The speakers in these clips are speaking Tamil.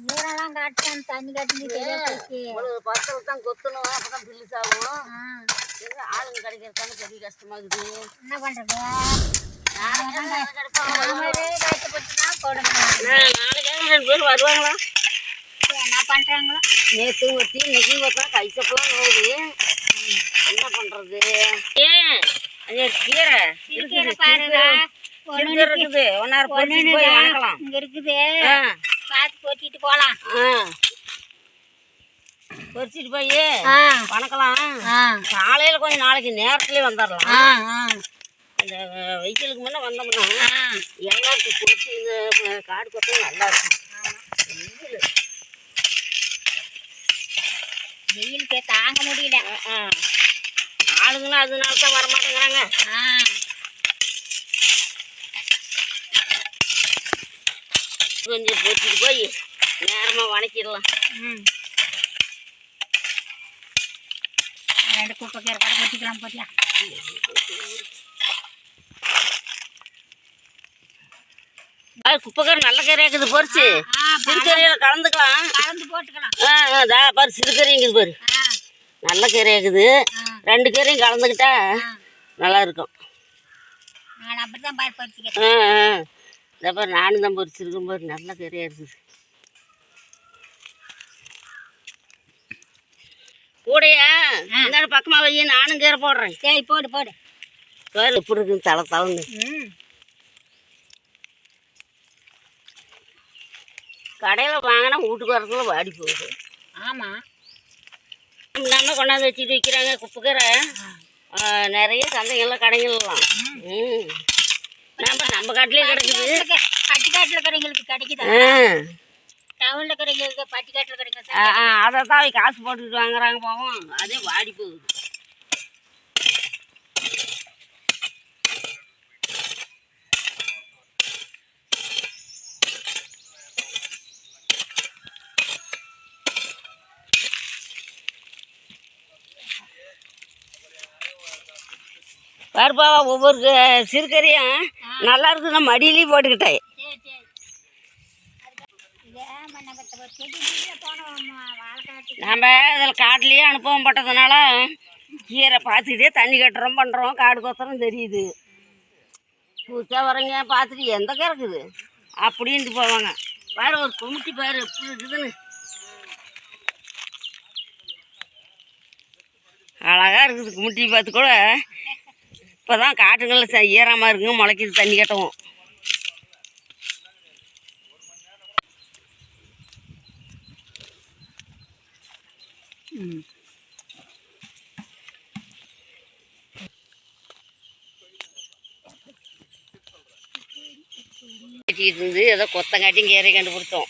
நீரெல்லாம் காட்டுறேன் தண்ணி காட்டி ஒரு பத்தில் தான் கொத்தணும் அப்பதான் பில்லிஸ் ஆகும். ஆளுங்க கிடைக்கிறதானே பெரிய கஷ்டமா இருக்குது. என்ன பண்றது? நாளைக்கு 2 பேர் வருவாங்களா? என்ன பண்றாங்களோ? நேற்று ஒத்தி இன்னைக்கு பார்த்தா கைச்சப்பெல்லாம் நோவுது. என்ன பண்றது? கீரை இருக்குது. இங்க இருக்குது, பார்த்து பொறிச்சிட்டு போலாம். பொறிச்சிட்டு போய் வணக்கலாம். காலையில கொஞ்சம் நாளைக்கு நேரத்துலயே வந்துடலாம். இந்த வெயிலுக்கு முன்னே வந்தோம்னா எல்லாருக்கும் பொறிச்சு இந்த காடு கொத்தம் நல்லா இருக்கும். வெயிலுக்கு தாங்க முடியல. ஆளுங்களும் அதனால தான் வரமாட்டேங்கிறாங்க. கொஞ்சம் பொறிச்சிட்டு போய் நேரமாக வணக்கிடலாம். 2 குப்பை கீரை கடை பொறிச்சிக்கலாம். போட்டியா குப்பைக்கீரை நல்ல கீரை இருக்குது. பொறிச்சு சிறுகீரையில கலந்துக்கலாம், கலந்து போட்டுக்கலாம். பாரு சிறுகீரை இருக்குது பாரு, நல்ல கீரை இருக்குது. 2 கீரையும் கலந்துக்கிட்டா நல்லா இருக்கும். நான் அப்படித்தான் பாரு பொறிச்சிக்கிறேன். இதை பாரு நானும் தான் பொறிச்சிருக்கேன் பாரு, நல்ல கீரையாக இருக்குது. கூடையா இந்த பக்கமாக வை, நானும் கீரை போடுறேன். சரி போடு போடு. வேறு எப்படி இருக்குன்னு தலை தவந்து. கடையில் வாங்கினா வீட்டுக்கு வரதுல வாடி போகுது. ஆமாம், நம்ம கொண்டாந்து வச்சுட்டு விற்கிறாங்க குப்பைக்கீரை. நிறைய சந்தைகள்லாம் கடைங்கள்லாம். நம்ம காட்டிலே கிடைக்குது. பட்டிக்காட்டில் இருக்கிறவங்களுக்கு கிடைக்குதா? டவுனில் இருக்கிறவங்களுக்கு பட்டிக்காட்டில் கிடைக்குது. அதை தான் காசு போட்டுக்கிட்டு வாங்குறாங்க. போவோம் அதே வாடி போகுது. பாருப்பா ஒவ்வொரு சிறுகறியும் நல்லா இருக்குது. நான் மடியிலையும் போட்டுக்கிட்டேன். நம்ம இதில் காட்டிலேயே அனுபவம் பட்டதுனால கீரை பார்த்துக்கிட்டே தண்ணி கட்டுறோம் பண்ணுறோம். காடு கொத்துறோம் தெரியுது. புதுசாக வரீங்க பார்த்துட்டு எந்த கீரை இருக்குது அப்படின்ட்டு போவாங்க. பாரு ஒரு குமிட்டி பாரு எப்படி இருக்குதுன்னு. அழகாக இருக்குது குமிட்டி பார்த்து கூட. இப்போ தான் காட்டுங்களில் ஈரமாக இருக்குங்க, முளைக்கிது தண்ணி கட்டவும். கட்டிக்கிட்டு இருந்து ஏதோ கொத்தங்காட்டியும் கீரை கண்டுபிடிச்சோம்.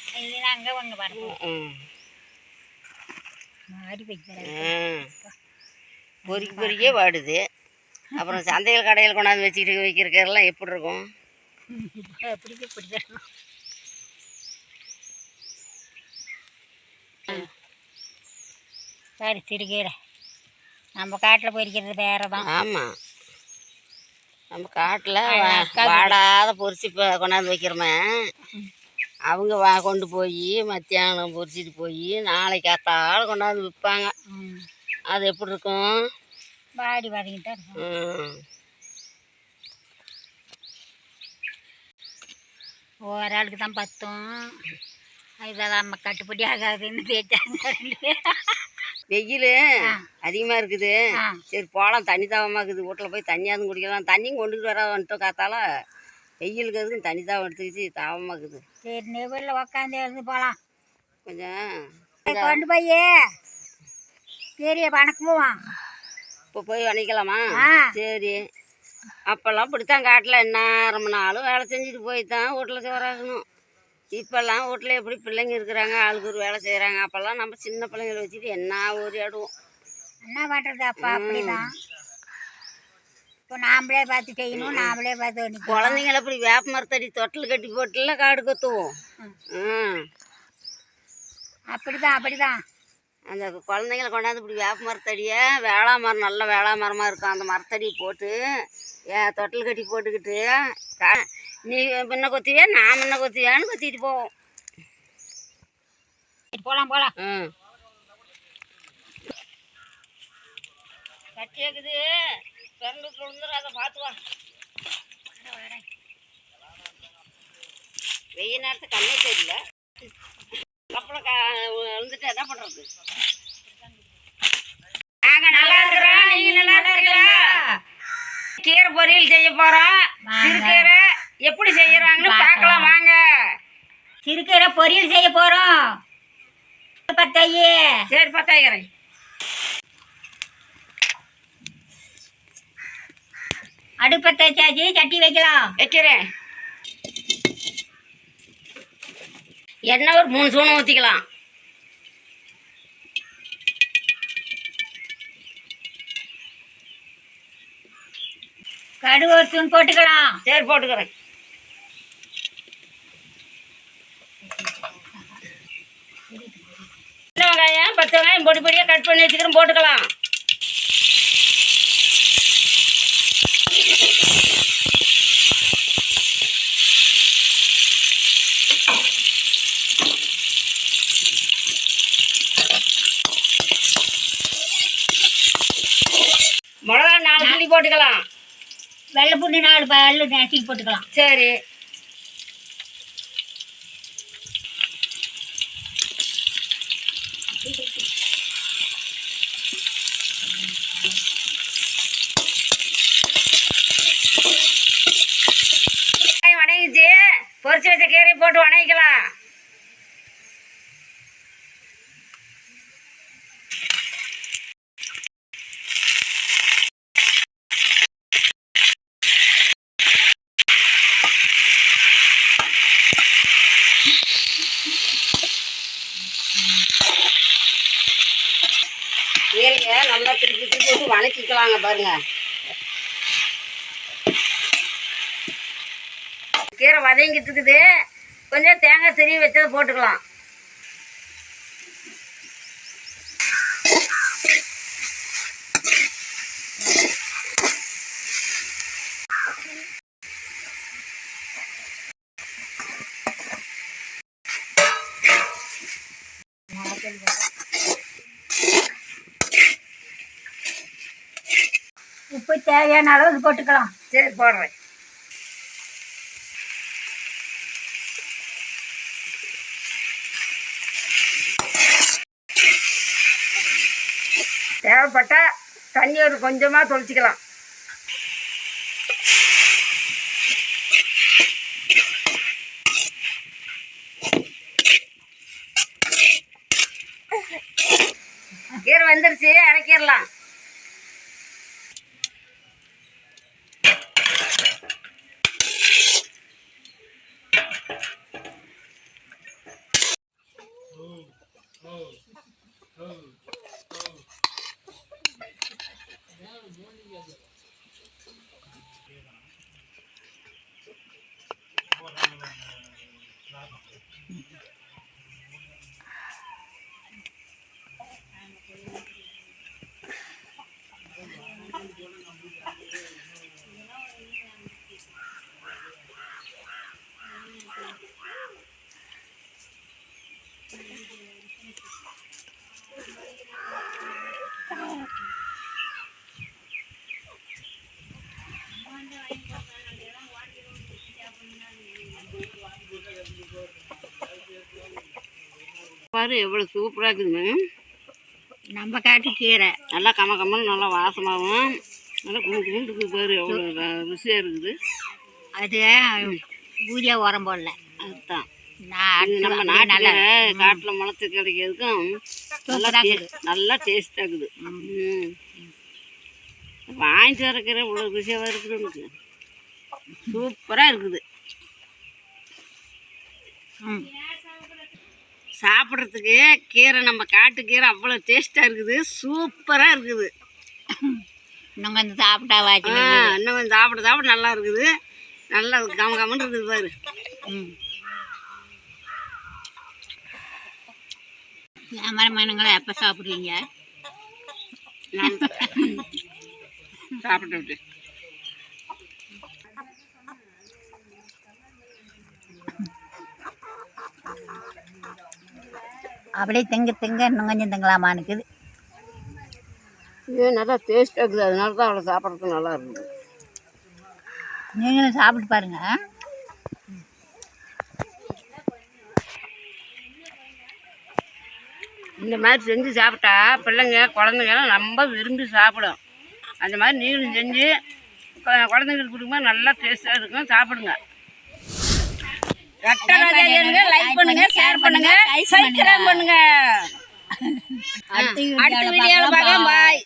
பொறிக்க பொறிக்கே வாடுது. அப்புறம் சந்தைகள் கடையில் கொண்டாந்து வச்சுக்கிட்டு வைக்கிற கீரைலாம் எப்படி இருக்கும்? சரி சிறுகீரை நம்ம காட்டில் பொறிக்கிறது வேறு தான். ஆமாம், நம்ம காட்டில் வாடாத பொரிச்சு இப்போ கொண்டாந்து வைக்கிறோமே, அவங்க கொண்டு போய் மத்தியானம் பொரிச்சிட்டு போய் நாளைக்கு காத்தால கொண்டாந்து விற்பாங்க. அது எப்படி இருக்கும்? வாடி வதங்கிட்டு தான் இருக்கும். ஒரு ஆளுக்கு தான் பத்தும். இதெல்லாம் நம்ம கட்டுப்படி ஆகாதுன்னு பேச்சாங்க. வெயில் அதிகமாக இருக்குது. சரி போகலாம், தண்ணி தாவமாக இருக்குது. வீட்டில் போய் தண்ணியாவது குடிக்கலாம். தண்ணியும் கொண்டுட்டு வர வந்துட்டோம். காத்தால வெயிலுக்கு அதுக்கு தண்ணி தாவம் எடுத்துக்கிச்சு தாவமாக இருக்குது. சரி நெவலில் உக்காந்து இருந்து போகலாம். கொஞ்சம் கொண்டு போய் பெரிய வணக்கமும் இப்போ போய் வணிக்கலாமா? சரி. அப்போல்லாம் இப்படித்தான் காட்டில் என்ன ரொம்ப நாளும் வேலை செஞ்சுட்டு போய் தான் வீட்டில் சோறாகணும். இப்போல்லாம் வீட்டில் எப்படி பிள்ளைங்க இருக்கிறாங்க, ஆளுக்கு ஒரு வேலை செய்கிறாங்க. அப்போல்லாம் நம்ம சின்ன பிள்ளைங்களை வச்சுட்டு என்ன ஒரு ஆடுவோம். என்ன பண்ணுறது? அப்போ அப்படிதான். இப்போ நாமளே பார்த்து செய்யணும், நாமளே பார்த்து. குழந்தைங்கள அப்படி வேப்ப மரத்தடி தொட்டில் கட்டி போட்டுல காடு கொத்துவோம். அப்படிதான் அப்படிதான். அந்த குழந்தைங்கள கொண்டாந்து இப்படி வேப்ப மரத்தடியை வேளா மரம் நல்ல வேளா மரமாக இருக்கும், அந்த மரத்தடியை போட்டு தொட்டில் கட்டி போட்டுக்கிட்டு நீ முன்ன கொத்துவியா நான் முன்ன கொத்துவியான்னு கொத்திட்டு போவோம். போகலாம் போகலாம். ம் கட்டி இருக்குது பெரம்புக்கு விழுந்துடும், அதை பார்த்து வா. வெய்ய நேரத்துக்கு கண்ணே தெரியல, அப்புறம் விழுந்துட்டு என்ன பண்ணுறது? நாங்கள் நல்லா இருக்கிறோம், நீங்கள் நல்லா இருக்கிறீங்களா? கீரை பொரியல் செய்ய போகிறோம். சிறுகீரை எப்படி செய்யறாங்கன்னு பார்க்கலாம் வாங்க. சிறுகீரை பொரியல் செய்ய போகிறோம். பத்தாயி. சரி பத்தாயிரம். அடுப்பத்தை வச்சாச்சு, சட்டி வைக்கலாம். வைக்கிறேன். எண்ணெய் ஒரு 3 ஸ்பூன் ஊற்றிக்கலாம். கடுகு ஒரு ஸ்பூன் போட்டுக்கலாம். சரி போட்டுக்கிறேன். சின்ன வெங்காயம் 10 வெங்காயம் பொடி பொடியாக கட் பண்ணி வச்சுக்கிறோம், போட்டுக்கலாம். மிளகா 4 கிள்ளி போட்டுக்கலாம். வெள்ளை பூண்டு 4 பல்லு நசுக்கி போட்டுக்கலாம். சரி. வணங்கிச்சு, பொரிச்சு வச்ச கீரை போட்டு வணங்கிக்கலாம். கீரையை நல்லா திருப்பி திருப்பி போட்டு வணக்கிக்கலாங்க. பாருங்க, கீரை வதங்கிட்டு இருக்குது. கொஞ்சம் தேங்காய் திருவி வச்சதை போட்டுக்கலாம். உப்பு தேவையான அளவுக்கு போட்டுக்கலாம். சரி போடுறேன். தேவைப்பட்டா தண்ணி ஒரு கொஞ்சமாக தொளிச்சிக்கலாம். கீரை வந்துருச்சு, இறக்கிடலாம். பாரு எவ்வளோ சூப்பராக இருக்குதுங்க. நம்ம காட்டு கீரை நல்லா கம கம்மன்னு நல்லா வாசமாகவும் நல்லா குண்டு இருக்குது. பாரு எவ்வளோ ருசியாக இருக்குது. அது பூஜை உரம் போடல, அதுதான் நான் நம்ம நாட்டு காட்டில் முளைச்சி கிடைக்கிறதுக்கும் நல்லா டேஸ்டாக இருக்குது. வாங்கிட்டு வரக்கிற இவ்வளோ ருசியாக இருக்குது. எனக்கு சூப்பராக இருக்குது. சாப்பிட்றதுக்கு கீரை, நம்ம காட்டு கீரை அவ்வளோ டேஸ்ட்டாக இருக்குது, சூப்பராக இருக்குது. இன்னும் கொஞ்சம் சாப்பிட்டா வாச்சு. இன்னும் கொஞ்சம் சாப்பிட சாப்பிட நல்லா இருக்குது. நல்லா கம கமன்னு இருக்குது பாரு. வியாபாரமானங்களை எப்போ சாப்பிட்றீங்க? சாப்பிட்டு விட்டு அப்படியே திங்க இன்னும் கொஞ்சம் திங்கலாமான்னு இருக்குது. இது நல்லா டேஸ்ட்டாக இருக்குது, அதனால தான் அவ்வளோ சாப்பிட்றதுக்கு நல்லா இருக்குது. நீங்களும் சாப்பிட்டு பாருங்க. இந்த மாதிரி செஞ்சு சாப்பிட்டா பிள்ளைங்க குழந்தைங்கலாம் ரொம்ப விரும்பி சாப்பிடும். அந்த மாதிரி நீங்களும் செஞ்சு குழந்தைங்களுக்கு கொடுக்கும்போது நல்லா டேஸ்ட்டாக இருக்கும், சாப்பிடுங்க. லைக் பண்ணுங்க, ஷேர் பண்ணுங்க, சப்ஸ்கிரைப் பண்ணுங்க. அடுத்த வீடியோவில் பார்க்கலாம். பாய்.